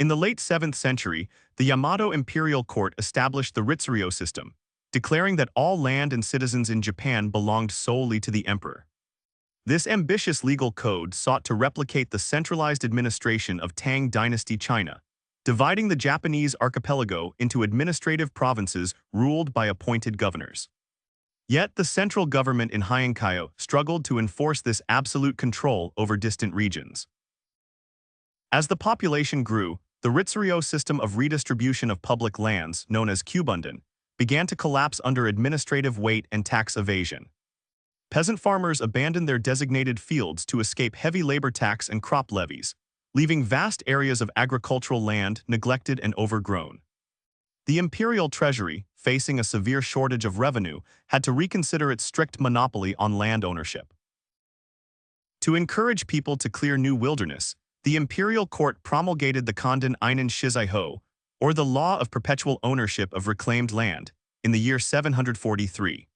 In the late 7th century, the Yamato imperial court established the Ritsuryo system, declaring that all land and citizens in Japan belonged solely to the emperor. This ambitious legal code sought to replicate the centralized administration of Tang dynasty China, dividing the Japanese archipelago into administrative provinces ruled by appointed governors. Yet the central government in Heian struggled to enforce this absolute control over distant regions. As the population grew, the Ritsuryo system of redistribution of public lands, known as kyubunden, began to collapse under administrative weight and tax evasion. Peasant farmers abandoned their designated fields to escape heavy labor tax and crop levies, leaving vast areas of agricultural land neglected and overgrown. The imperial treasury, facing a severe shortage of revenue, had to reconsider its strict monopoly on land ownership. To encourage people to clear new wilderness, the imperial court promulgated the Konden Einen Shizaiho, or the law of perpetual ownership of reclaimed land, in the year 743.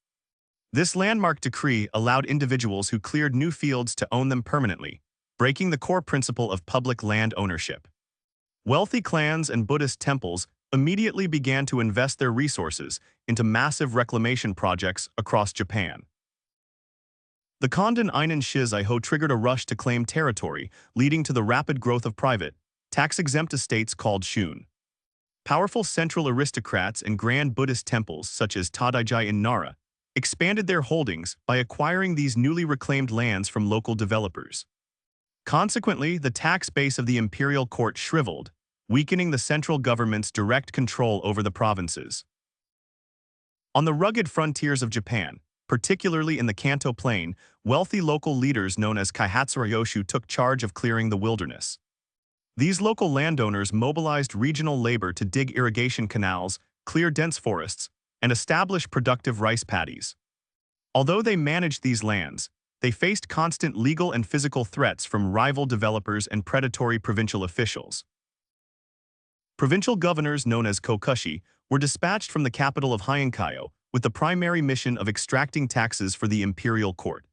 This landmark decree allowed individuals who cleared new fields to own them permanently, breaking the core principle of public land ownership. Wealthy clans and Buddhist temples immediately began to invest their resources into massive reclamation projects across Japan. The Konden Einen Shizaiho triggered a rush to claim territory, leading to the rapid growth of private, tax-exempt estates called shoen. Powerful central aristocrats and grand Buddhist temples such as Tadaijai in Nara expanded their holdings by acquiring these newly reclaimed lands from local developers. Consequently, the tax base of the imperial court shriveled, weakening the central government's direct control over the provinces. On the rugged frontiers of Japan, particularly in the Kanto Plain, wealthy local leaders known as Kaihatsurayoshu took charge of clearing the wilderness. These local landowners mobilized regional labor to dig irrigation canals, clear dense forests, and establish productive rice paddies. Although they managed these lands, they faced constant legal and physical threats from rival developers and predatory provincial officials. Provincial governors known as kokushi were dispatched from the capital of Heian with the primary mission of extracting taxes for the imperial court.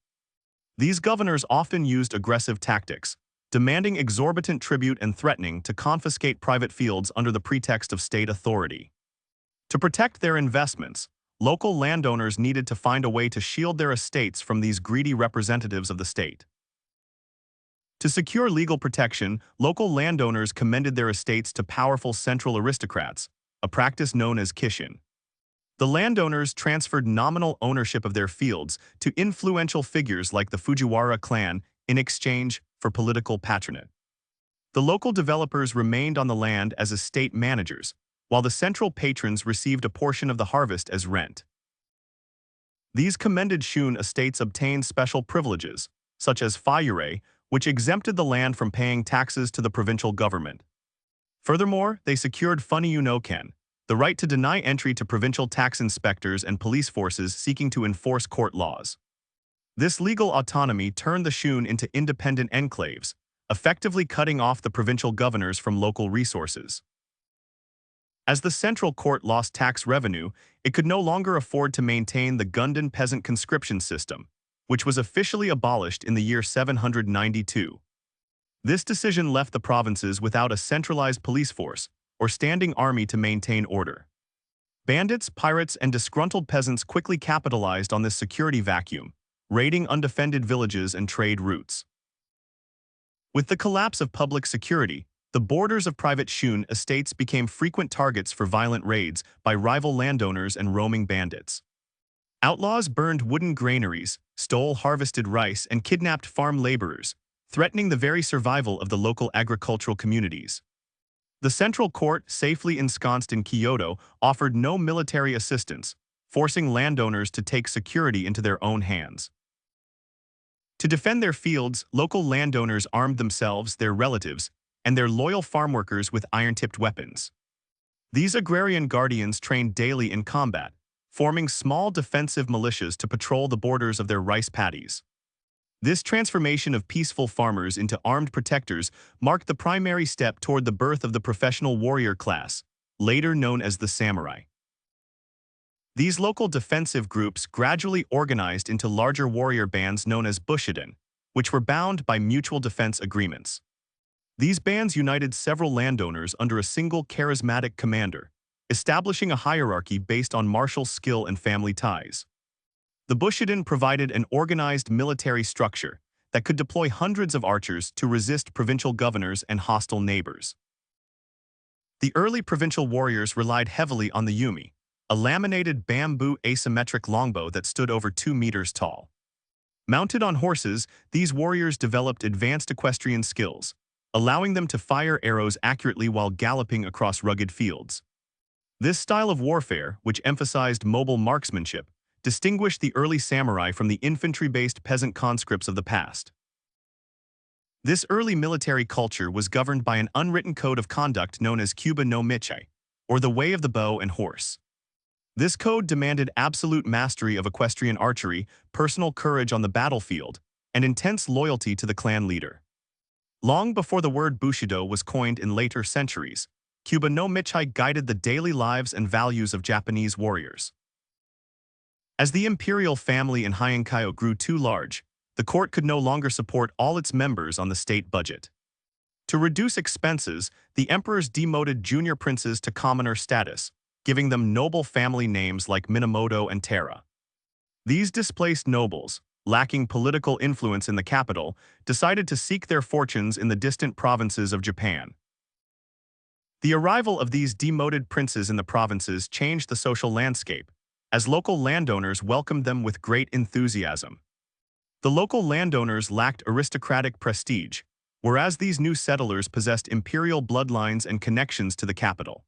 These governors often used aggressive tactics, demanding exorbitant tribute and threatening to confiscate private fields under the pretext of state authority. To protect their investments, local landowners needed to find a way to shield their estates from these greedy representatives of the state. To secure legal protection, local landowners commended their estates to powerful central aristocrats, a practice known as kishin. The landowners transferred nominal ownership of their fields to influential figures like the Fujiwara clan in exchange for political patronage. The local developers remained on the land as estate managers, while the central patrons received a portion of the harvest as rent. These commended shoen estates obtained special privileges, such as fayure, which exempted the land from paying taxes to the provincial government. Furthermore, they secured funiyu no ken, the right to deny entry to provincial tax inspectors and police forces seeking to enforce court laws. This legal autonomy turned the shoen into independent enclaves, effectively cutting off the provincial governors from local resources. As the central court lost tax revenue, it could no longer afford to maintain the Gundan peasant conscription system, which was officially abolished in the year 792. This decision left the provinces without a centralized police force or standing army to maintain order. Bandits, pirates, and disgruntled peasants quickly capitalized on this security vacuum, raiding undefended villages and trade routes. With the collapse of public security, the borders of private shoen estates became frequent targets for violent raids by rival landowners and roaming bandits. Outlaws burned wooden granaries, stole harvested rice, and kidnapped farm laborers, threatening the very survival of the local agricultural communities. The central court, safely ensconced in Kyoto, offered no military assistance, forcing landowners to take security into their own hands. To defend their fields, local landowners armed themselves, their relatives, and their loyal farm workers with iron-tipped weapons. These agrarian guardians trained daily in combat, forming small defensive militias to patrol the borders of their rice paddies. This transformation of peaceful farmers into armed protectors marked the primary step toward the birth of the professional warrior class, later known as the samurai. These local defensive groups gradually organized into larger warrior bands known as bushiden, which were bound by mutual defense agreements. These bands united several landowners under a single charismatic commander, establishing a hierarchy based on martial skill and family ties. The Bushidan provided an organized military structure that could deploy hundreds of archers to resist provincial governors and hostile neighbors. The early provincial warriors relied heavily on the yumi, a laminated bamboo asymmetric longbow that stood over 2 meters tall. Mounted on horses, these warriors developed advanced equestrian skills, allowing them to fire arrows accurately while galloping across rugged fields. This style of warfare, which emphasized mobile marksmanship, distinguished the early samurai from the infantry-based peasant conscripts of the past. This early military culture was governed by an unwritten code of conduct known as Kyuba no Michai, or the way of the bow and horse. This code demanded absolute mastery of equestrian archery, personal courage on the battlefield, and intense loyalty to the clan leader. Long before the word Bushido was coined in later centuries, Kyuba no Michai guided the daily lives and values of Japanese warriors. As the imperial family in Heian grew too large, the court could no longer support all its members on the state budget. To reduce expenses, the emperors demoted junior princes to commoner status, giving them noble family names like Minamoto and Taira. These displaced nobles, lacking political influence in the capital, decided to seek their fortunes in the distant provinces of Japan. The arrival of these demoted princes in the provinces changed the social landscape, as local landowners welcomed them with great enthusiasm. The local landowners lacked aristocratic prestige, whereas these new settlers possessed imperial bloodlines and connections to the capital.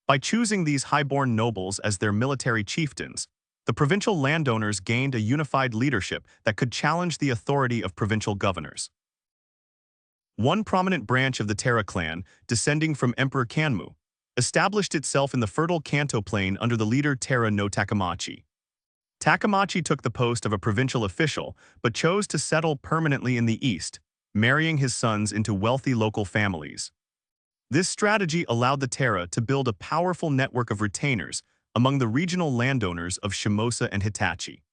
By choosing these highborn nobles as their military chieftains, the provincial landowners gained a unified leadership that could challenge the authority of provincial governors. One prominent branch of the Taira clan, descending from Emperor Kanmu, established itself in the fertile Kanto plain under the leader Taira no Takamachi. Takamachi took the post of a provincial official, but chose to settle permanently in the east, marrying his sons into wealthy local families. This strategy allowed the Taira to build a powerful network of retainers among the regional landowners of Shimosa and Hitachi.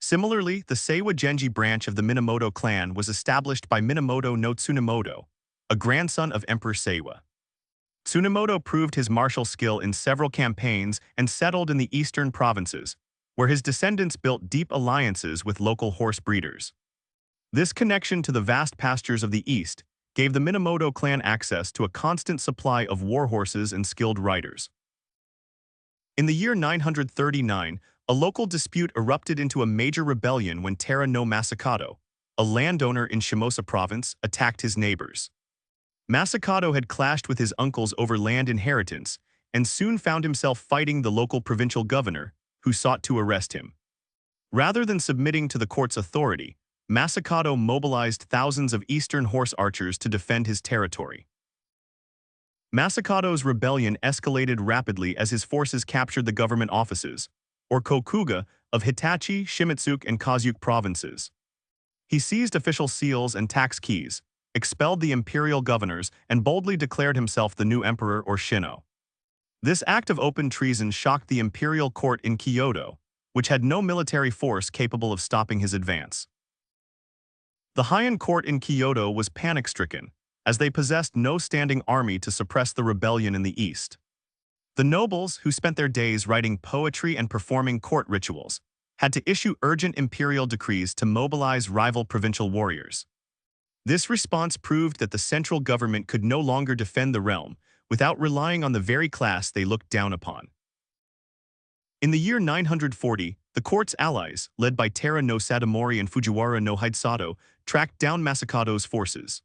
Similarly, the Seiwa Genji branch of the Minamoto clan was established by Minamoto no Tsunemoto, a grandson of Emperor Seiwa. Tsunemoto proved his martial skill in several campaigns and settled in the eastern provinces, where his descendants built deep alliances with local horse breeders. This connection to the vast pastures of the east gave the Minamoto clan access to a constant supply of war horses and skilled riders. In the year 939, a local dispute erupted into a major rebellion when Taira no Masakato, a landowner in Shimosa province, attacked his neighbors. Masakato had clashed with his uncles over land inheritance and soon found himself fighting the local provincial governor, who sought to arrest him. Rather than submitting to the court's authority, Masakato mobilized thousands of eastern horse archers to defend his territory. Masakato's rebellion escalated rapidly as his forces captured the government offices, or kokuga, of Hitachi, Shimizuke, and Kazuke provinces. He seized official seals and tax keys, expelled the imperial governors, and boldly declared himself the new emperor or Shinno. This act of open treason shocked the imperial court in Kyoto, which had no military force capable of stopping his advance. The Heian court in Kyoto was panic-stricken, as they possessed no standing army to suppress the rebellion in the east. The nobles, who spent their days writing poetry and performing court rituals, had to issue urgent imperial decrees to mobilize rival provincial warriors. This response proved that the central government could no longer defend the realm without relying on the very class they looked down upon. In the year 940, the court's allies, led by Taira no Satomori and Fujiwara no Hidesato, tracked down Masakato's forces.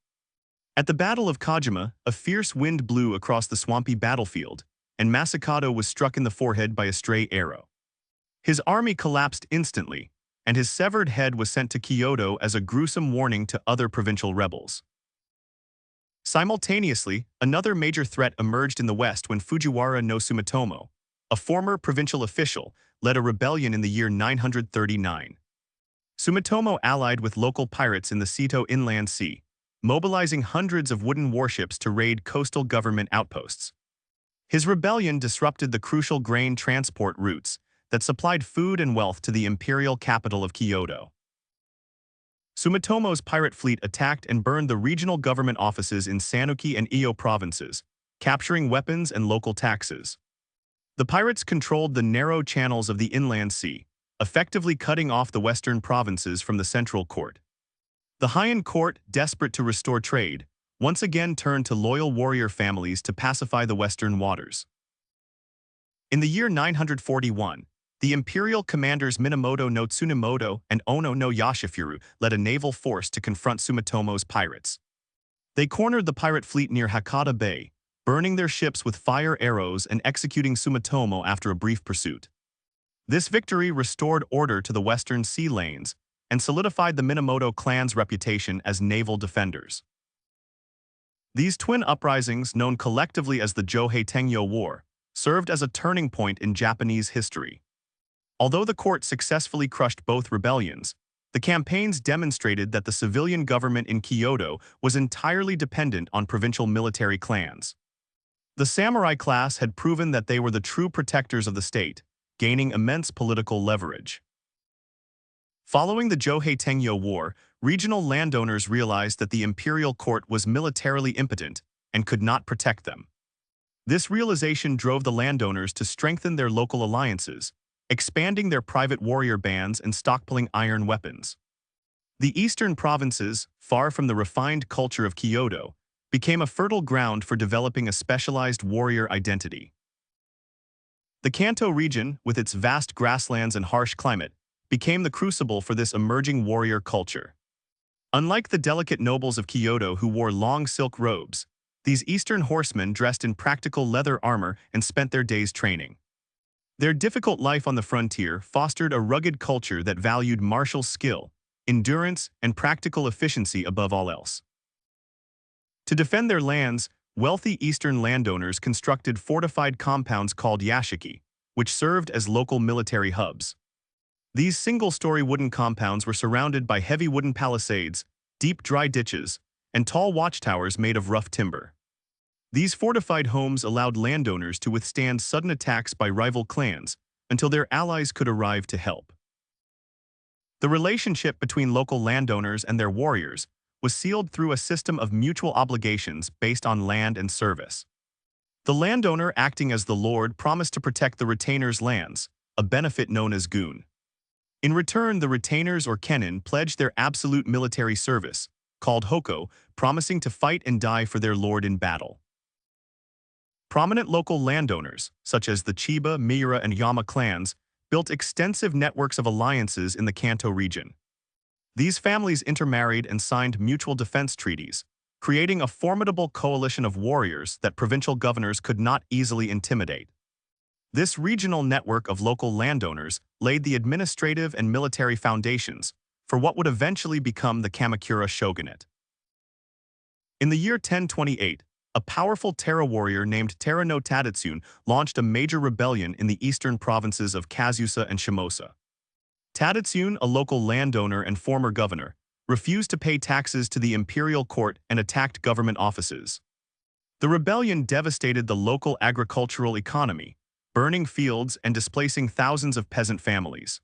At the Battle of Kajima, a fierce wind blew across the swampy battlefield, and Masakato was struck in the forehead by a stray arrow. His army collapsed instantly, and his severed head was sent to Kyoto as a gruesome warning to other provincial rebels. Simultaneously, another major threat emerged in the west when Fujiwara no Sumitomo, a former provincial official, led a rebellion in the year 939. Sumitomo allied with local pirates in the Seto Inland Sea, mobilizing hundreds of wooden warships to raid coastal government outposts. His rebellion disrupted the crucial grain transport routes that supplied food and wealth to the imperial capital of Kyoto. Sumitomo's pirate fleet attacked and burned the regional government offices in Sanuki and Iyo provinces, capturing weapons and local taxes. The pirates controlled the narrow channels of the inland sea, effectively cutting off the western provinces from the central court. The Heian court, desperate to restore trade, once again turned to loyal warrior families to pacify the western waters. In the year 941, the imperial commanders Minamoto no Tsunemoto and Ono no Yashifuru led a naval force to confront Sumitomo's pirates. They cornered the pirate fleet near Hakata Bay, burning their ships with fire arrows and executing Sumitomo after a brief pursuit. This victory restored order to the western sea lanes and solidified the Minamoto clan's reputation as naval defenders. These twin uprisings, known collectively as the Johei Tengyo War, served as a turning point in Japanese history. Although the court successfully crushed both rebellions, the campaigns demonstrated that the civilian government in Kyoto was entirely dependent on provincial military clans. The samurai class had proven that they were the true protectors of the state, gaining immense political leverage. Following the Johei Tengyo War, regional landowners realized that the imperial court was militarily impotent and could not protect them. This realization drove the landowners to strengthen their local alliances, expanding their private warrior bands and stockpiling iron weapons. The eastern provinces, far from the refined culture of Kyoto, became a fertile ground for developing a specialized warrior identity. The Kanto region, with its vast grasslands and harsh climate, became the crucible for this emerging warrior culture. Unlike the delicate nobles of Kyoto who wore long silk robes, these eastern horsemen dressed in practical leather armor and spent their days training. Their difficult life on the frontier fostered a rugged culture that valued martial skill, endurance, and practical efficiency above all else. To defend their lands, wealthy eastern landowners constructed fortified compounds called yashiki, which served as local military hubs. These single-story wooden compounds were surrounded by heavy wooden palisades, deep dry ditches, and tall watchtowers made of rough timber. These fortified homes allowed landowners to withstand sudden attacks by rival clans until their allies could arrive to help. The relationship between local landowners and their warriors was sealed through a system of mutual obligations based on land and service. The landowner, acting as the lord, promised to protect the retainer's lands, a benefit known as gun. In return, the retainers or kenin pledged their absolute military service, called hoko, promising to fight and die for their lord in battle. Prominent local landowners, such as the Chiba, Miura, and Yama clans, built extensive networks of alliances in the Kanto region. These families intermarried and signed mutual defense treaties, creating a formidable coalition of warriors that provincial governors could not easily intimidate. This regional network of local landowners laid the administrative and military foundations for what would eventually become the Kamakura shogunate. In the year 1028, a powerful Taira warrior named Taira no Tadatsune launched a major rebellion in the eastern provinces of Kazusa and Shimosa. Tadatsune, a local landowner and former governor, refused to pay taxes to the imperial court and attacked government offices. The rebellion devastated the local agricultural economy, burning fields and displacing thousands of peasant families.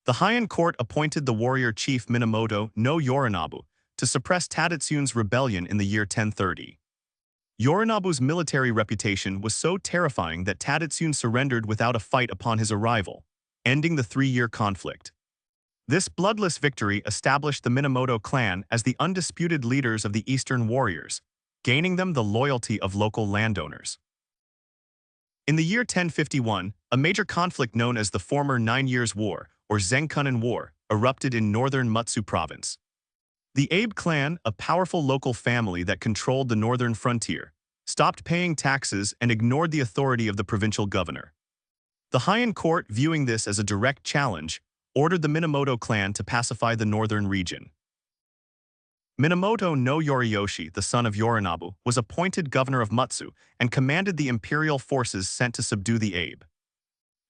The Heian court appointed the warrior chief Minamoto no Yorinobu to suppress Tadatsune's rebellion in the year 1030. Yorinobu's military reputation was so terrifying that Tadatsune surrendered without a fight upon his arrival, ending the 3-year conflict. This bloodless victory established the Minamoto clan as the undisputed leaders of the Eastern warriors, gaining them the loyalty of local landowners. In the year 1051, a major conflict known as the former 9 Years' War, or Zenkunin War, erupted in northern Mutsu province. The Abe clan, a powerful local family that controlled the northern frontier, stopped paying taxes and ignored the authority of the provincial governor. The Heian court, viewing this as a direct challenge, ordered the Minamoto clan to pacify the northern region. Minamoto no Yoriyoshi, the son of Yorinobu, was appointed governor of Mutsu and commanded the imperial forces sent to subdue the Abe.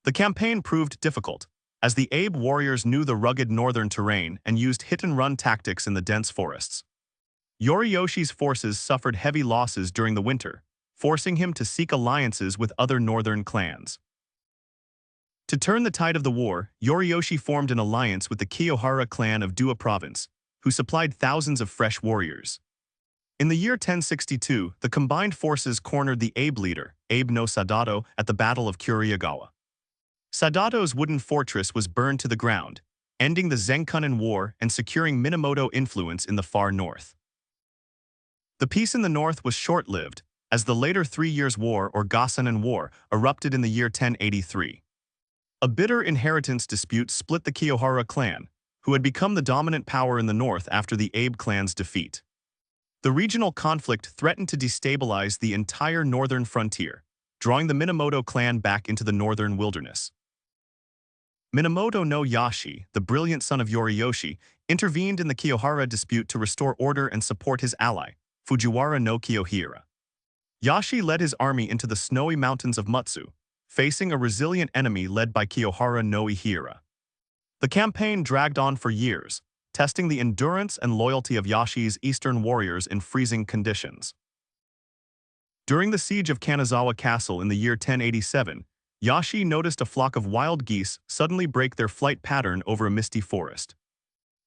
The campaign proved difficult, as the Abe warriors knew the rugged northern terrain and used hit-and-run tactics in the dense forests. Yoriyoshi's forces suffered heavy losses during the winter, forcing him to seek alliances with other northern clans. To turn the tide of the war, Yoriyoshi formed an alliance with the Kiyohara clan of Dua province, who supplied thousands of fresh warriors. In the year 1062, the combined forces cornered the Abe leader, Abe no Sadato, at the Battle of Kuriyagawa. Sadato's wooden fortress was burned to the ground, ending the Zenkunen War and securing Minamoto influence in the far north. The peace in the north was short-lived, as the later 3 Years' War or Gosanen War erupted in the year 1083. A bitter inheritance dispute split the Kiyohara clan, who had become the dominant power in the north after the Abe clan's defeat. The regional conflict threatened to destabilize the entire northern frontier, drawing the Minamoto clan back into the northern wilderness. Minamoto no Yashi, the brilliant son of Yoriyoshi, intervened in the Kiyohara dispute to restore order and support his ally, Fujiwara no Kiyohira. Yashi led his army into the snowy mountains of Mutsu, facing a resilient enemy led by Kiyohara no Ihira. The campaign dragged on for years, testing the endurance and loyalty of Yashi's eastern warriors in freezing conditions. During the siege of Kanazawa Castle in the year 1087, Yashi noticed a flock of wild geese suddenly break their flight pattern over a misty forest.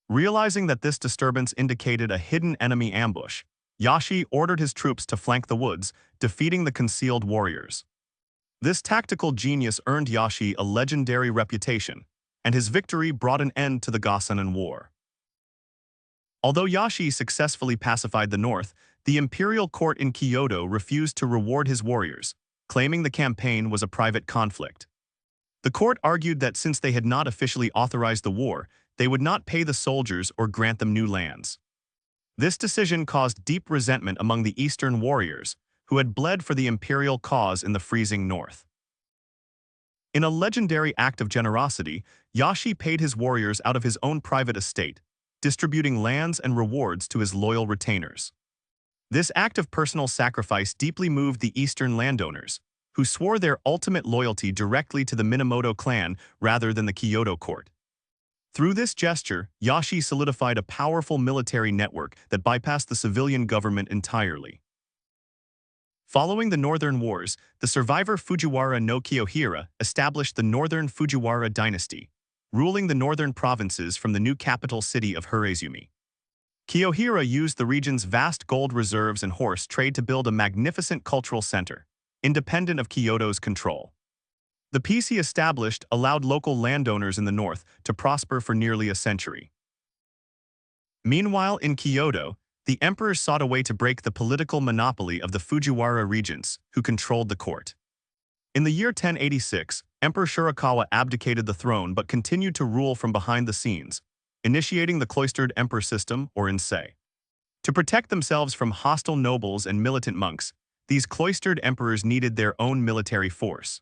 Realizing that this disturbance indicated a hidden enemy ambush, Yashi ordered his troops to flank the woods, defeating the concealed warriors. This tactical genius earned Yashi a legendary reputation, and his victory brought an end to the Gosanen War. Although Yashi successfully pacified the north, the imperial court in Kyoto refused to reward his warriors, claiming the campaign was a private conflict. The court argued that since they had not officially authorized the war, they would not pay the soldiers or grant them new lands. This decision caused deep resentment among the eastern warriors, who had bled for the imperial cause in the freezing north. In a legendary act of generosity, Yashi paid his warriors out of his own private estate, distributing lands and rewards to his loyal retainers. This act of personal sacrifice deeply moved the eastern landowners, who swore their ultimate loyalty directly to the Minamoto clan rather than the Kyoto court. Through this gesture, Yashi solidified a powerful military network that bypassed the civilian government entirely. Following the Northern Wars, the survivor Fujiwara no Kiyohira established the Northern Fujiwara dynasty, ruling the northern provinces from the new capital city of Hirezumi. Kiyohira used the region's vast gold reserves and horse trade to build a magnificent cultural center, independent of Kyoto's control. The peace he established allowed local landowners in the north to prosper for nearly a century. Meanwhile, in Kyoto, the emperor sought a way to break the political monopoly of the Fujiwara regents, who controlled the court. In the year 1086, Emperor Shirakawa abdicated the throne but continued to rule from behind the scenes, initiating the cloistered emperor system, or Insei. To protect themselves from hostile nobles and militant monks, these cloistered emperors needed their own military force.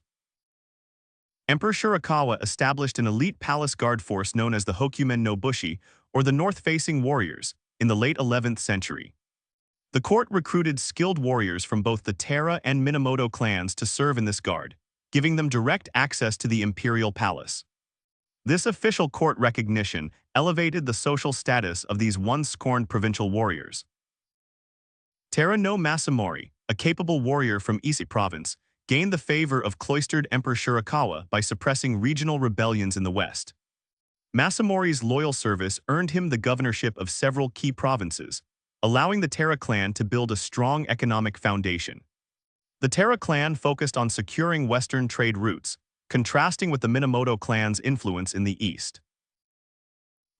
Emperor Shirakawa established an elite palace guard force known as the Hokumen no Bushi, or the north-facing warriors, in the late 11th century. The court recruited skilled warriors from both the Taira and Minamoto clans to serve in this guard, giving them direct access to the imperial palace. This official court recognition elevated the social status of these once scorned provincial warriors. Taira no Masamori, a capable warrior from Ise province, gained the favor of cloistered Emperor Shirakawa by suppressing regional rebellions in the west. Masamori's loyal service earned him the governorship of several key provinces, allowing the Taira clan to build a strong economic foundation. The Taira clan focused on securing western trade routes, contrasting with the Minamoto clan's influence in the east.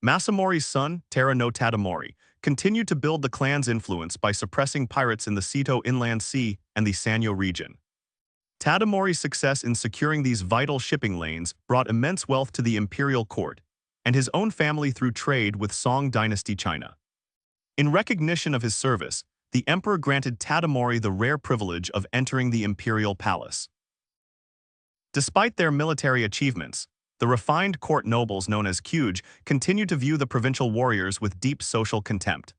Masamori's son, Taira no Tadamori, continued to build the clan's influence by suppressing pirates in the Seto Inland Sea and the Sanyo region. Tadamori's success in securing these vital shipping lanes brought immense wealth to the imperial court and his own family through trade with Song dynasty China. In recognition of his service, the emperor granted Tadamori the rare privilege of entering the imperial palace. Despite their military achievements, the refined court nobles known as Kyuge continued to view the provincial warriors with deep social contempt.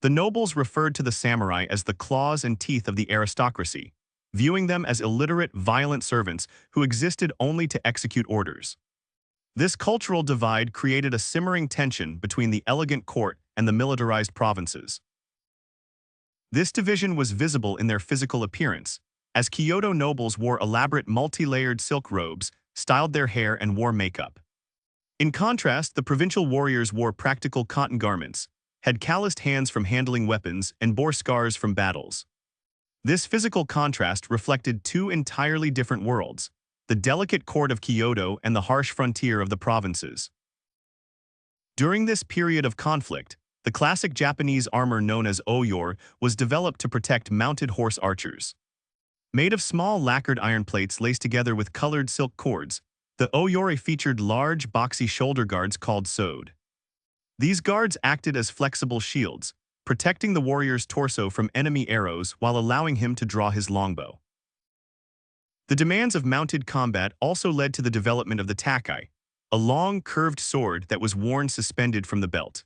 The nobles referred to the samurai as the claws and teeth of the aristocracy, viewing them as illiterate, violent servants who existed only to execute orders. This cultural divide created a simmering tension between the elegant court and the militarized provinces. This division was visible in their physical appearance, as Kyoto nobles wore elaborate multi-layered silk robes, styled their hair and wore makeup. In contrast, the provincial warriors wore practical cotton garments, had calloused hands from handling weapons, and bore scars from battles. This physical contrast reflected two entirely different worlds, the delicate court of Kyoto and the harsh frontier of the provinces. During this period of conflict, the classic Japanese armor known as oyore was developed to protect mounted horse archers. Made of small lacquered iron plates laced together with colored silk cords, the oyore featured large, boxy shoulder guards called sword. These guards acted as flexible shields, protecting the warrior's torso from enemy arrows while allowing him to draw his longbow. The demands of mounted combat also led to the development of the takai, a long, curved sword that was worn suspended from the belt.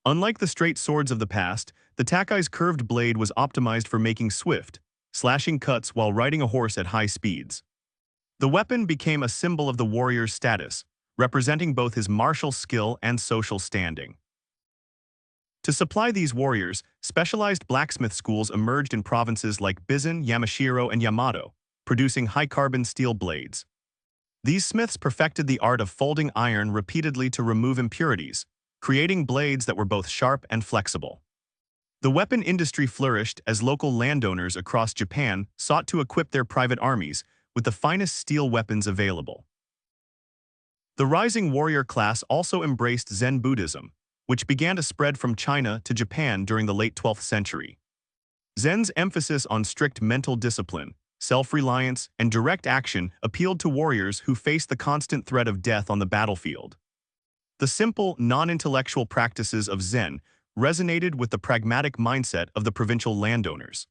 Unlike the straight swords of the past, the takai's curved blade was optimized for making swift, slashing cuts while riding a horse at high speeds. The weapon became a symbol of the warrior's status, representing both his martial skill and social standing. To supply these warriors, specialized blacksmith schools emerged in provinces like Bizen, Yamashiro, and Yamato, producing high-carbon steel blades. These smiths perfected the art of folding iron repeatedly to remove impurities, creating blades that were both sharp and flexible. The weapon industry flourished as local landowners across Japan sought to equip their private armies with the finest steel weapons available. The rising warrior class also embraced Zen Buddhism, which began to spread from China to Japan during the late 12th century. Zen's emphasis on strict mental discipline, self-reliance, and direct action appealed to warriors who faced the constant threat of death on the battlefield. The simple, non-intellectual practices of Zen resonated with the pragmatic mindset of the provincial landowners.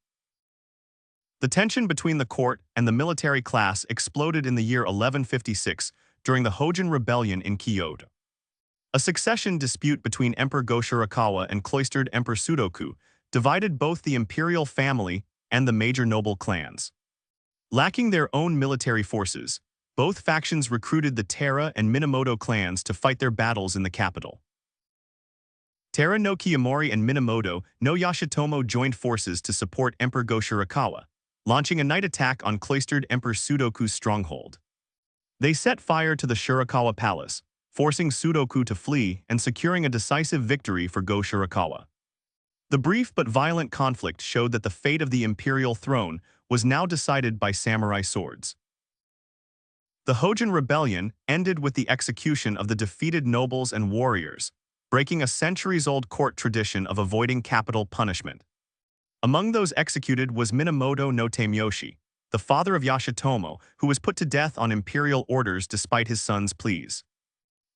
The tension between the court and the military class exploded in the year 1156 during the Heian rebellion in Kyoto. A succession dispute between Emperor Go-Shirakawa and cloistered Emperor Sudoku divided both the imperial family and the major noble clans. Lacking their own military forces, both factions recruited the Taira and Minamoto clans to fight their battles in the capital. Taira no Kiyomori and Minamoto no Yoshitomo joined forces to support Emperor Go-Shirakawa, launching a night attack on cloistered Emperor Sudoku's stronghold. They set fire to the Shirakawa palace, forcing Sudoku to flee and securing a decisive victory for Go-Shirakawa. The brief but violent conflict showed that the fate of the imperial throne was now decided by samurai swords. The Heian rebellion ended with the execution of the defeated nobles and warriors, breaking a centuries-old court tradition of avoiding capital punishment. Among those executed was Minamoto no Tameyoshi, the father of Yoshitomo, who was put to death on imperial orders despite his son's pleas.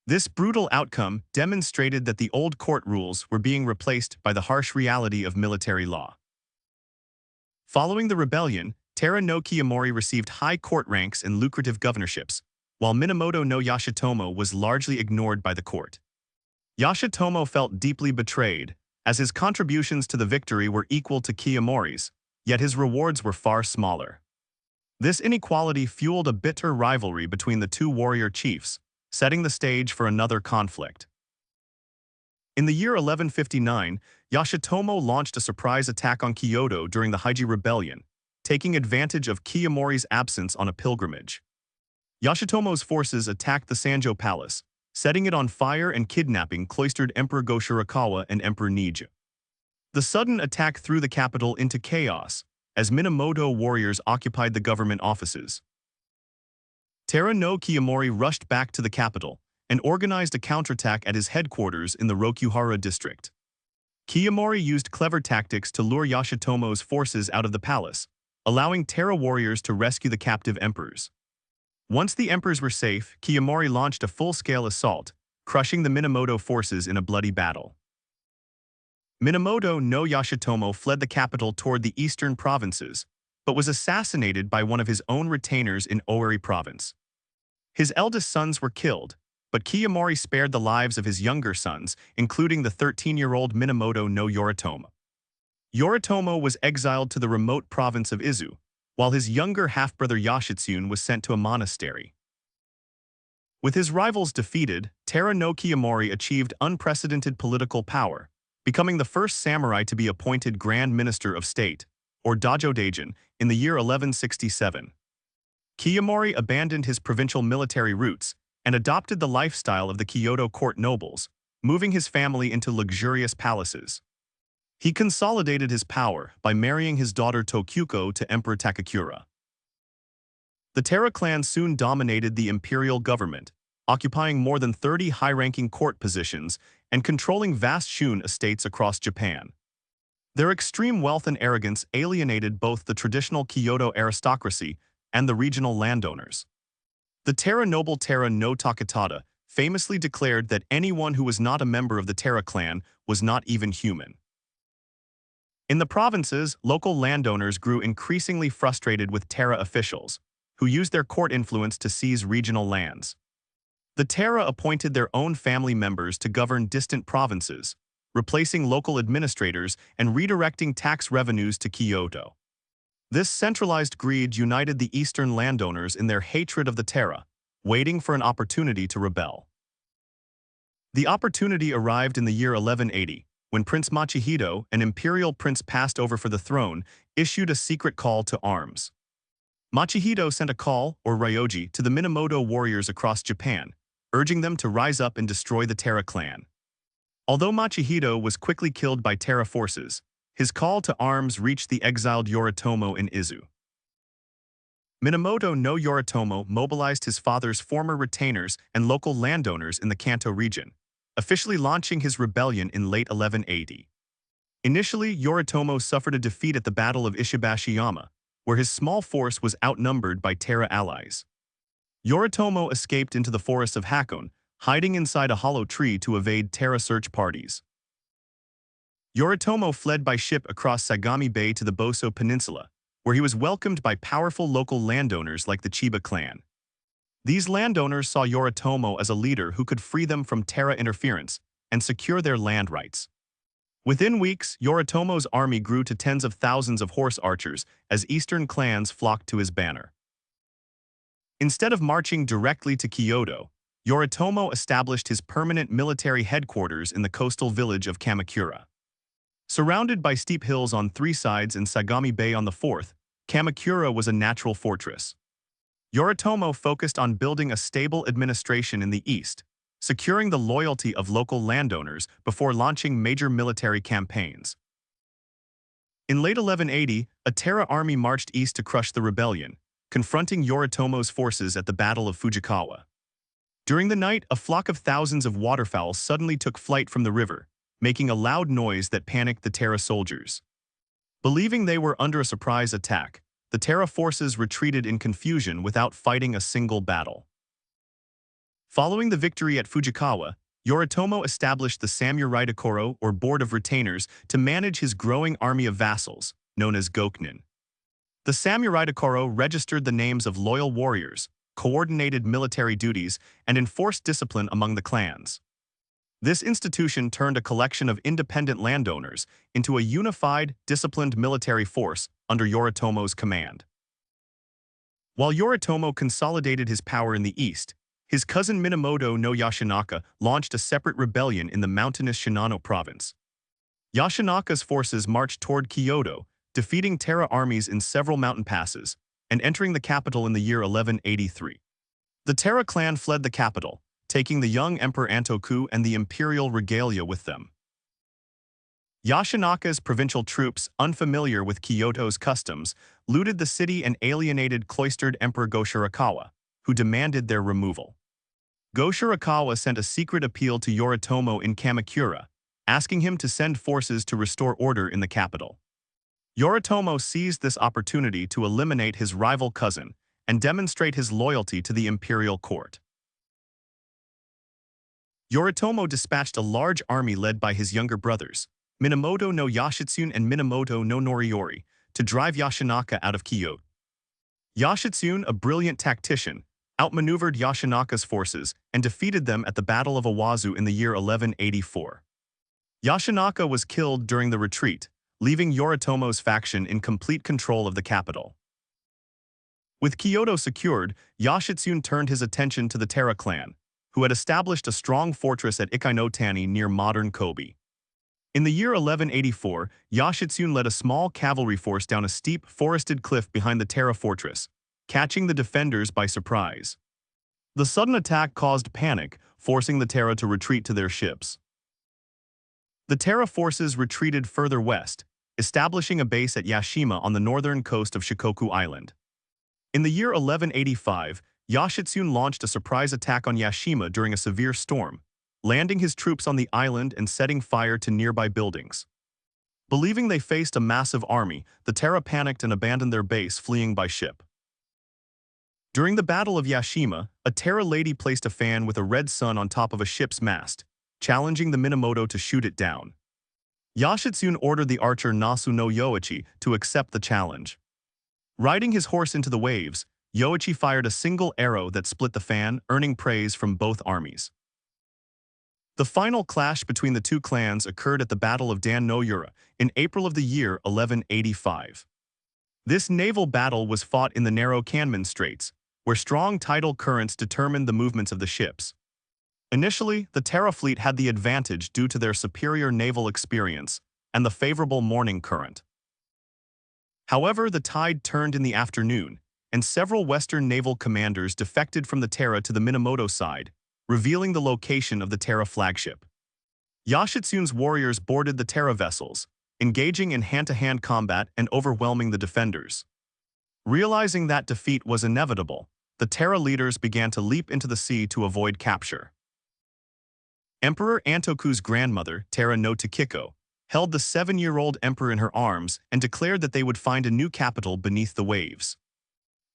This brutal outcome demonstrated that the old court rules were being replaced by the harsh reality of military law. Following the rebellion, Taira no Kiyomori received high court ranks and lucrative governorships, while Minamoto no Yoshitomo was largely ignored by the court. Yoshitomo felt deeply betrayed, as his contributions to the victory were equal to Kiyomori's, yet his rewards were far smaller. This inequality fueled a bitter rivalry between the two warrior chiefs, setting the stage for another conflict. In the year 1159, Yoshitomo launched a surprise attack on Kyoto during the Heian rebellion, taking advantage of Kiyomori's absence on a pilgrimage. Yoshitomo's forces attacked the Sanjo Palace, setting it on fire and kidnapping cloistered Emperor Go-Shirakawa and Emperor Nija. The sudden attack threw the capital into chaos, as Minamoto warriors occupied the government offices. Taira no Kiyomori rushed back to the capital and organized a counterattack at his headquarters in the Rokuhara district. Kiyomori used clever tactics to lure Yoshitomo's forces out of the palace, allowing Taira warriors to rescue the captive emperors. Once the emperors were safe, Kiyomori launched a full-scale assault, crushing the Minamoto forces in a bloody battle. Minamoto no Yoshitomo fled the capital toward the eastern provinces, but was assassinated by one of his own retainers in Owari province. His eldest sons were killed, but Kiyomori spared the lives of his younger sons, including the 13-year-old Minamoto no Yoritomo. Yoritomo was exiled to the remote province of Izu, while his younger half-brother Yoshitsune was sent to a monastery. With his rivals defeated, Taira no Kiyomori achieved unprecedented political power, becoming the first samurai to be appointed Grand Minister of State, or Dajo Daijin, in the year 1167. Kiyomori abandoned his provincial military roots and adopted the lifestyle of the Kyoto court nobles, moving his family into luxurious palaces. He consolidated his power by marrying his daughter Tokyuko to Emperor Takakura. The Taira clan soon dominated the imperial government, occupying more than 30 high-ranking court positions and controlling vast shoen estates across Japan. Their extreme wealth and arrogance alienated both the traditional Kyoto aristocracy and the regional landowners. The Taira noble Taira no Taketada famously declared that anyone who was not a member of the Taira clan was not even human. In the provinces, local landowners grew increasingly frustrated with Taira officials, who used their court influence to seize regional lands. The Taira appointed their own family members to govern distant provinces, replacing local administrators and redirecting tax revenues to Kyoto. This centralized greed united the eastern landowners in their hatred of the Taira, waiting for an opportunity to rebel. The opportunity arrived in the year 1180, when Prince Machihito, an imperial prince passed over for the throne, issued a secret call to arms. Machihito sent a call, or ryoji, to the Minamoto warriors across Japan, urging them to rise up and destroy the Taira clan. Although Machihito was quickly killed by Taira forces, his call to arms reached the exiled Yoritomo in Izu. Minamoto no Yoritomo mobilized his father's former retainers and local landowners in the Kanto region, officially launching his rebellion in late 1180. Initially, Yoritomo suffered a defeat at the Battle of Ishibashiyama, where his small force was outnumbered by Taira allies. Yoritomo escaped into the forest of Hakone, hiding inside a hollow tree to evade Taira search parties. Yoritomo fled by ship across Sagami Bay to the Boso Peninsula, where he was welcomed by powerful local landowners like the Chiba clan. These landowners saw Yoritomo as a leader who could free them from Taira interference and secure their land rights. Within weeks, Yoritomo's army grew to tens of thousands of horse archers as eastern clans flocked to his banner. Instead of marching directly to Kyoto, Yoritomo established his permanent military headquarters in the coastal village of Kamakura. Surrounded by steep hills on three sides and Sagami Bay on the fourth, Kamakura was a natural fortress. Yoritomo focused on building a stable administration in the east, securing the loyalty of local landowners before launching major military campaigns. In late 1180, a Taira army marched east to crush the rebellion, confronting Yoritomo's forces at the Battle of Fujikawa. During the night, a flock of thousands of waterfowl suddenly took flight from the river, making a loud noise that panicked the Taira soldiers. Believing they were under a surprise attack, the Taira forces retreated in confusion without fighting a single battle. Following the victory at Fujikawa, Yoritomo established the Samurai Koro, or Board of Retainers, to manage his growing army of vassals, known as Gokunin. The Samurai Koro registered the names of loyal warriors, coordinated military duties, and enforced discipline among the clans. This institution turned a collection of independent landowners into a unified, disciplined military force under Yoritomo's command. While Yoritomo consolidated his power in the east, his cousin Minamoto no Yashinaka launched a separate rebellion in the mountainous Shinano province. Yashinaka's forces marched toward Kyoto, defeating Taira armies in several mountain passes, and entering the capital in the year 1183. The Taira clan fled the capital, taking the young Emperor Antoku and the imperial regalia with them. Yashinaka's provincial troops, unfamiliar with Kyoto's customs, looted the city and alienated cloistered Emperor Go-Shirakawa, who demanded their removal. Go-Shirakawa sent a secret appeal to Yoritomo in Kamakura, asking him to send forces to restore order in the capital. Yoritomo seized this opportunity to eliminate his rival cousin and demonstrate his loyalty to the imperial court. Yoritomo dispatched a large army led by his younger brothers, Minamoto no Yoshitsune and Minamoto no Noriyori, to drive Yashinaka out of Kyoto. Yoshitsune, a brilliant tactician, outmaneuvered Yashinaka's forces and defeated them at the Battle of Awazu in the year 1184. Yashinaka was killed during the retreat, leaving Yoritomo's faction in complete control of the capital. With Kyoto secured, Yoshitsune turned his attention to the Taira clan, who had established a strong fortress at Ikainotani near modern Kobe. In the year 1184, Yoshitsune led a small cavalry force down a steep, forested cliff behind the Taira fortress, catching the defenders by surprise. The sudden attack caused panic, forcing the Taira to retreat to their ships. The Taira forces retreated further west, establishing a base at Yashima on the northern coast of Shikoku Island. In the year 1185, Yoshitsune launched a surprise attack on Yashima during a severe storm, landing his troops on the island and setting fire to nearby buildings. Believing they faced a massive army, the Taira panicked and abandoned their base, fleeing by ship. During the Battle of Yashima, a Taira lady placed a fan with a red sun on top of a ship's mast, challenging the Minamoto to shoot it down. Yoshitsune ordered the archer Nasu no Yoichi to accept the challenge. Riding his horse into the waves, Yoichi fired a single arrow that split the fan, earning praise from both armies. The final clash between the two clans occurred at the Battle of Dan no Yura in April of the year 1185. This naval battle was fought in the narrow Kanman Straits, where strong tidal currents determined the movements of the ships. Initially, the Taira fleet had the advantage due to their superior naval experience and the favorable morning current. However, the tide turned in the afternoon, and several Western naval commanders defected from the Taira to the Minamoto side, revealing the location of the Taira flagship. Yoshitsune's warriors boarded the Taira vessels, engaging in hand-to-hand combat and overwhelming the defenders. Realizing that defeat was inevitable, the Taira leaders began to leap into the sea to avoid capture. Emperor Antoku's grandmother, Taira no Takiko, held the 7-year-old emperor in her arms and declared that they would find a new capital beneath the waves.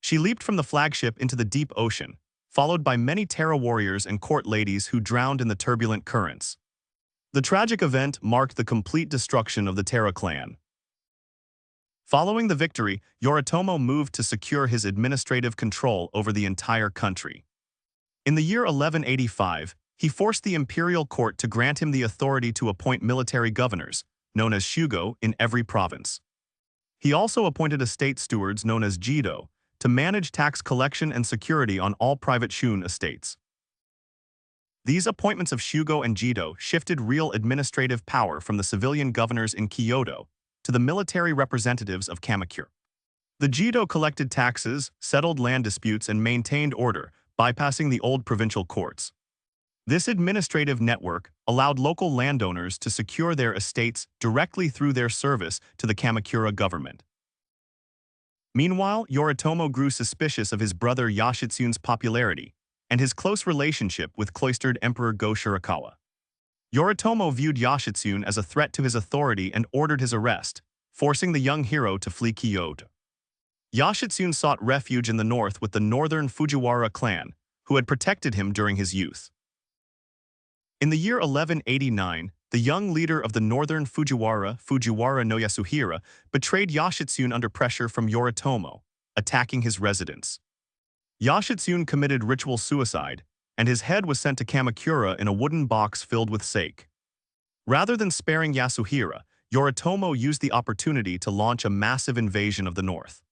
She leaped from the flagship into the deep ocean, followed by many Taira warriors and court ladies who drowned in the turbulent currents. The tragic event marked the complete destruction of the Taira clan. Following the victory, Yoritomo moved to secure his administrative control over the entire country. In the year 1185, he forced the imperial court to grant him the authority to appoint military governors, known as shugo, in every province. He also appointed estate stewards known as jido, to manage tax collection and security on all private shoen estates. These appointments of shugo and jido shifted real administrative power from the civilian governors in Kyoto to the military representatives of Kamakura. The jido collected taxes, settled land disputes, and maintained order, bypassing the old provincial courts. This administrative network allowed local landowners to secure their estates directly through their service to the Kamakura government. Meanwhile, Yoritomo grew suspicious of his brother Yoshitsune's popularity and his close relationship with cloistered Emperor Go Shirakawa. Yoritomo viewed Yoshitsune as a threat to his authority and ordered his arrest, forcing the young hero to flee Kyoto. Yoshitsune sought refuge in the north with the northern Fujiwara clan, who had protected him during his youth. In the year 1189, the young leader of the northern Fujiwara no Yasuhira, betrayed Yoshitsune under pressure from Yoritomo, attacking his residence. Yoshitsune committed ritual suicide, and his head was sent to Kamakura in a wooden box filled with sake. Rather than sparing Yasuhira, Yoritomo used the opportunity to launch a massive invasion of the north.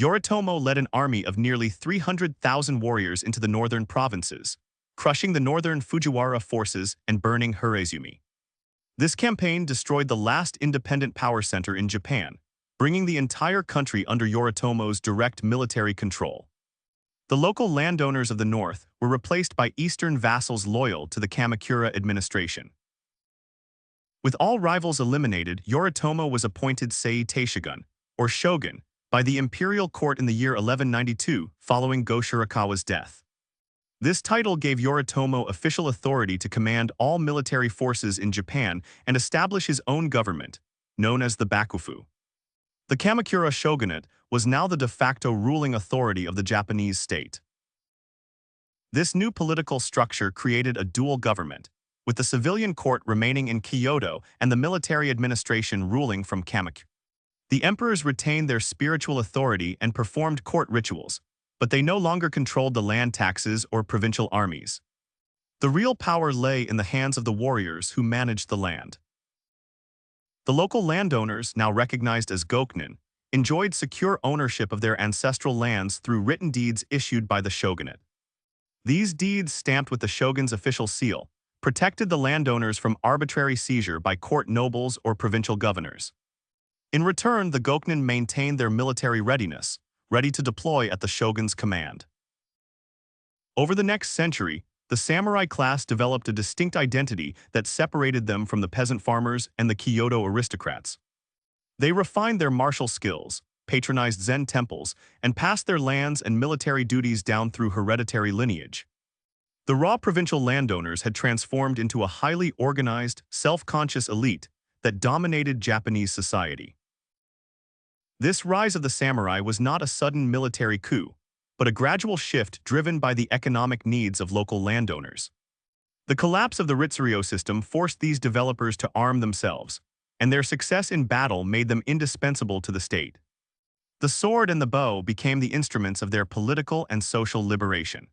Yoritomo led an army of nearly 300,000 warriors into the northern provinces, crushing the northern Fujiwara forces and burning Hirazumi. This campaign destroyed the last independent power center in Japan, bringing the entire country under Yoritomo's direct military control. The local landowners of the north were replaced by eastern vassals loyal to the Kamakura administration. With all rivals eliminated, Yoritomo was appointed Sei Taishogun, or shogun, by the imperial court in the year 1192 following Go Shirakawa's death. This title gave Yoritomo official authority to command all military forces in Japan and establish his own government, known as the Bakufu. The Kamakura shogunate was now the de facto ruling authority of the Japanese state. This new political structure created a dual government, with the civilian court remaining in Kyoto and the military administration ruling from Kamakura. The emperors retained their spiritual authority and performed court rituals, but they no longer controlled the land taxes or provincial armies. The real power lay in the hands of the warriors who managed the land. The local landowners, now recognized as Gokunin, enjoyed secure ownership of their ancestral lands through written deeds issued by the shogunate. These deeds, stamped with the shogun's official seal, protected the landowners from arbitrary seizure by court nobles or provincial governors. In return, the Gokunin maintained their military readiness, ready to deploy at the shogun's command. Over the next century, the samurai class developed a distinct identity that separated them from the peasant farmers and the Kyoto aristocrats. They refined their martial skills, patronized Zen temples, and passed their lands and military duties down through hereditary lineage. The raw provincial landowners had transformed into a highly organized, self-conscious elite that dominated Japanese society. This rise of the samurai was not a sudden military coup, but a gradual shift driven by the economic needs of local landowners. The collapse of the Ritsuryo system forced these developers to arm themselves, and their success in battle made them indispensable to the state. The sword and the bow became the instruments of their political and social liberation.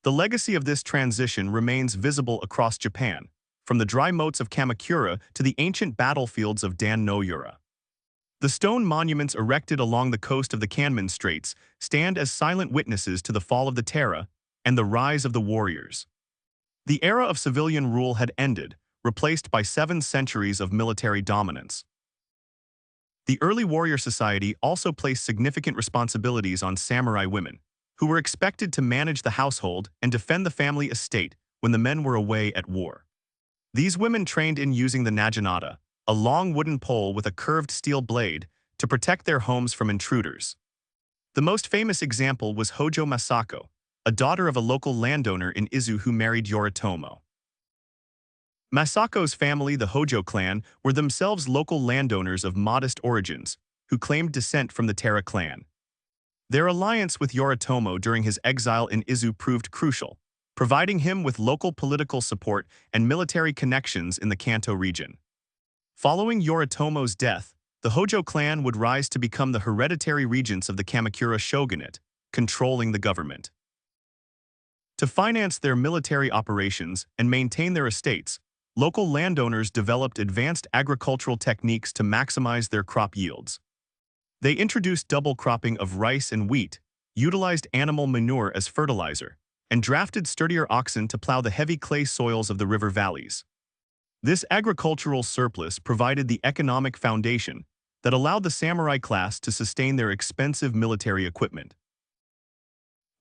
The legacy of this transition remains visible across Japan, from the dry moats of Kamakura to the ancient battlefields of Dan-no-yura. The stone monuments erected along the coast of the Kanmin Straits stand as silent witnesses to the fall of the Taira and the rise of the warriors. The era of civilian rule had ended, replaced by 7 centuries of military dominance. The early warrior society also placed significant responsibilities on samurai women, who were expected to manage the household and defend the family estate when the men were away at war. These women trained in using the naginata, a long wooden pole with a curved steel blade, to protect their homes from intruders. The most famous example was Hojo Masako, a daughter of a local landowner in Izu who married Yoritomo. Masako's family, the Hojo clan, were themselves local landowners of modest origins, who claimed descent from the Taira clan. Their alliance with Yoritomo during his exile in Izu proved crucial, providing him with local political support and military connections in the Kanto region. Following Yoritomo's death, the Hojo clan would rise to become the hereditary regents of the Kamakura shogunate, controlling the government. To finance their military operations and maintain their estates, local landowners developed advanced agricultural techniques to maximize their crop yields. They introduced double cropping of rice and wheat, utilized animal manure as fertilizer, and drafted sturdier oxen to plow the heavy clay soils of the river valleys. This agricultural surplus provided the economic foundation that allowed the samurai class to sustain their expensive military equipment.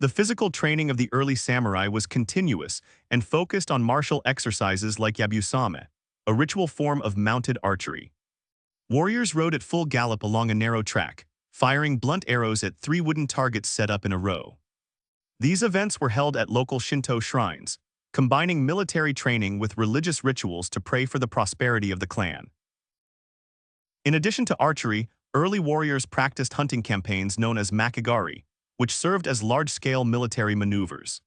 The physical training of the early samurai was continuous and focused on martial exercises like yabusame, a ritual form of mounted archery. Warriors rode at full gallop along a narrow track, firing blunt arrows at 3 wooden targets set up in a row. These events were held at local Shinto shrines, combining military training with religious rituals to pray for the prosperity of the clan. In addition to archery, early warriors practiced hunting campaigns known as makigari, which served as large-scale military maneuvers.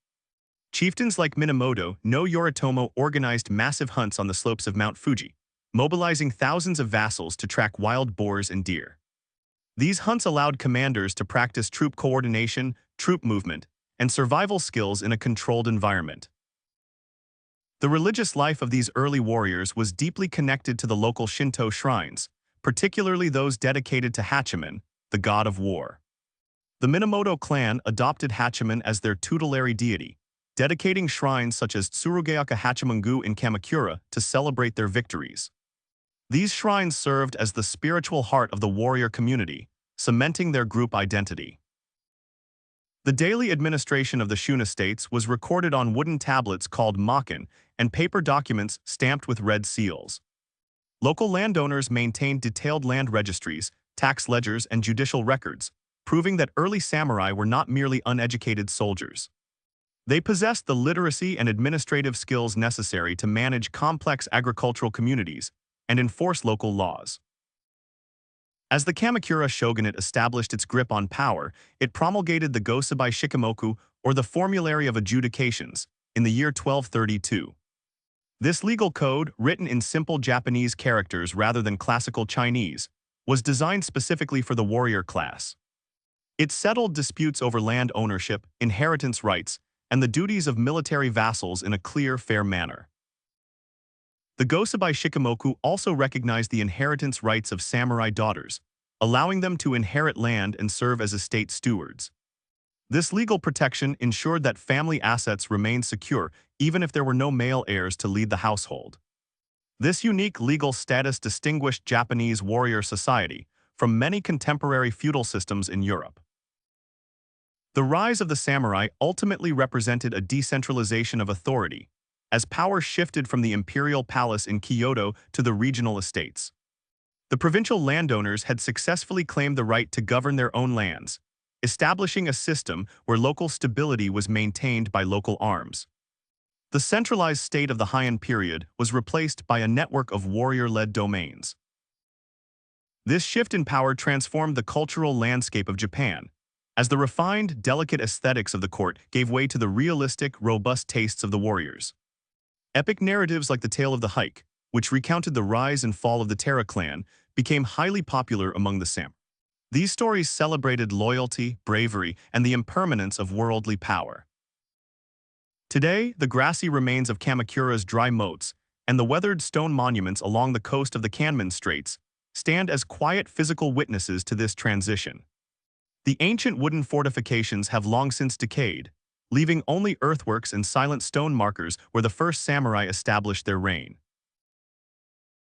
Chieftains like Minamoto no Yoritomo organized massive hunts on the slopes of Mount Fuji, mobilizing thousands of vassals to track wild boars and deer. These hunts allowed commanders to practice troop coordination, troop movement, and survival skills in a controlled environment. The religious life of these early warriors was deeply connected to the local Shinto shrines, particularly those dedicated to Hachiman, the god of war. The Minamoto clan adopted Hachiman as their tutelary deity, dedicating shrines such as Tsurugeaka Hachiman-gu in Kamakura to celebrate their victories. These shrines served as the spiritual heart of the warrior community, cementing their group identity. The daily administration of the shoen estates was recorded on wooden tablets called makin and paper documents stamped with red seals. Local landowners maintained detailed land registries, tax ledgers, and judicial records, proving that early samurai were not merely uneducated soldiers. They possessed the literacy and administrative skills necessary to manage complex agricultural communities and enforce local laws. As the Kamakura shogunate established its grip on power, it promulgated the Gosabai Shikimoku, or the Formulary of Adjudications, in the year 1232. This legal code, written in simple Japanese characters rather than classical Chinese, was designed specifically for the warrior class. It settled disputes over land ownership, inheritance rights, and the duties of military vassals in a clear, fair manner. The Gosabai Shikimoku also recognized the inheritance rights of samurai daughters, allowing them to inherit land and serve as estate stewards. This legal protection ensured that family assets remained secure even if there were no male heirs to lead the household. This unique legal status distinguished Japanese warrior society from many contemporary feudal systems in Europe. The rise of the samurai ultimately represented a decentralization of authority, as power shifted from the imperial palace in Kyoto to the regional estates. The provincial landowners had successfully claimed the right to govern their own lands, establishing a system where local stability was maintained by local arms. The centralized state of the Heian period was replaced by a network of warrior-led domains. This shift in power transformed the cultural landscape of Japan, as the refined, delicate aesthetics of the court gave way to the realistic, robust tastes of the warriors. Epic narratives like the Tale of the Hike, which recounted the rise and fall of the Taira clan, became highly popular among the samurai. These stories celebrated loyalty, bravery, and the impermanence of worldly power. Today, the grassy remains of Kamakura's dry moats and the weathered stone monuments along the coast of the Kanman Straits stand as quiet physical witnesses to this transition. The ancient wooden fortifications have long since decayed, leaving only earthworks and silent stone markers where the first samurai established their reign.